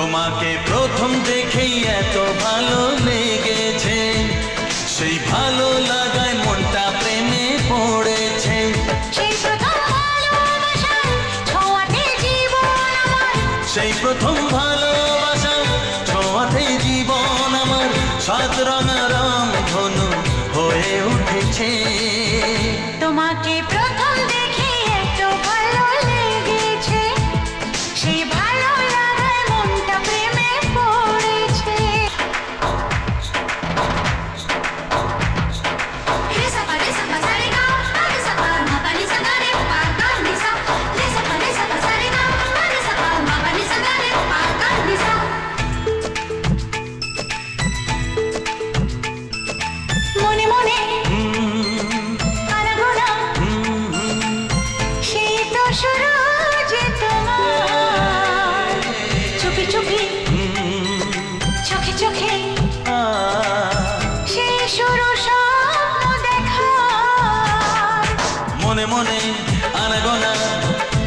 তোমাকে প্রথম দেখেই এত ভালো লেগেছে, সেই ভালো লাগায় মনটা প্রেমে পড়েছে। সেই প্রথম ভালোবাসার ছোঁয়াতে জীবন আমার, সেই প্রথম ভালোবাসা ছোঁয়াতে জীবন আমার সাত রঙা রং ধনু হয়ে উঠেছে। তোমাকে প্রথম দেখে এত ভালো লেগেছে, সেই ভালো লাগায় মনটা প্রেমে পড়েছে। মনে মনে আনাগোনা, সেই তো শুরু যে তোমার, চুপি চুপি চোখে চোখে, সেই শুরু স্বপ্ন দেখার। মনে মনে আনাগোনা,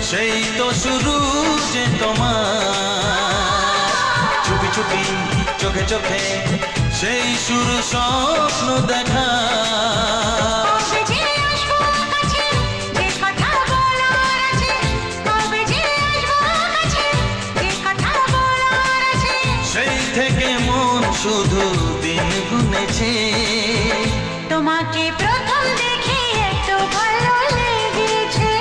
সেই তো শুরু যে তোমার, চুপি চুপি চোখে চোখে, সেই শুরু স্বপ্ন দেখা। কবে যে আসবো কাছে, যে কথা বলার আছে, কবে যে আসবো কাছে, যে কথা বলার আছে। সেই থেকে মন শুধু দিন গুনেছে। তোমাকে প্রথম দেখে এত ভালো লেগেছে,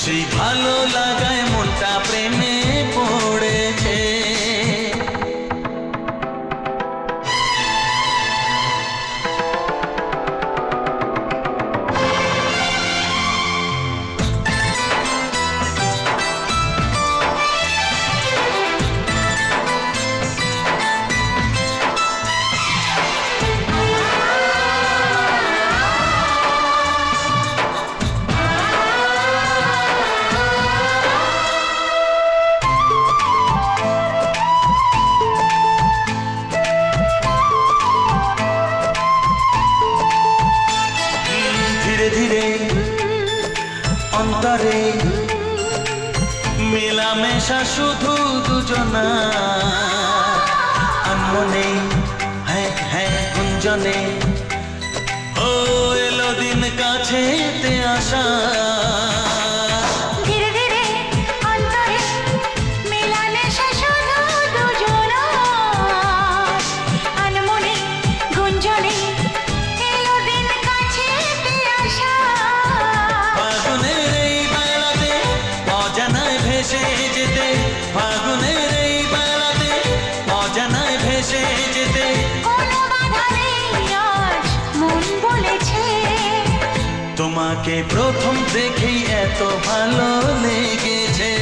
সেই ভালো লাগায় মনটা প্রেমে পড়েছে। ধীরে ধীরে অন্তরে মেলামেশা শুধু দুজনা, আনমনে হ্যাঁ হ্যাঁ গুঞ্জনে, ও এলো দিন কাছেতে আসা। ধীরে ধীরে অন্তরে মেলামেশা শুধু দুজনার, আনমনে গুঞ্জনে, এলো দিন কাছেতে আসা। ফাগুনের এই বেলাতে অজানায় ভেসে যেতে, ফাগুনের এই বেলাতে অজানায় ভেসে যেতে, কোনো বাধা নেই আজ মন বলেছে। তোমাকে প্রথম দেখেই এত ভালো লেগেছে।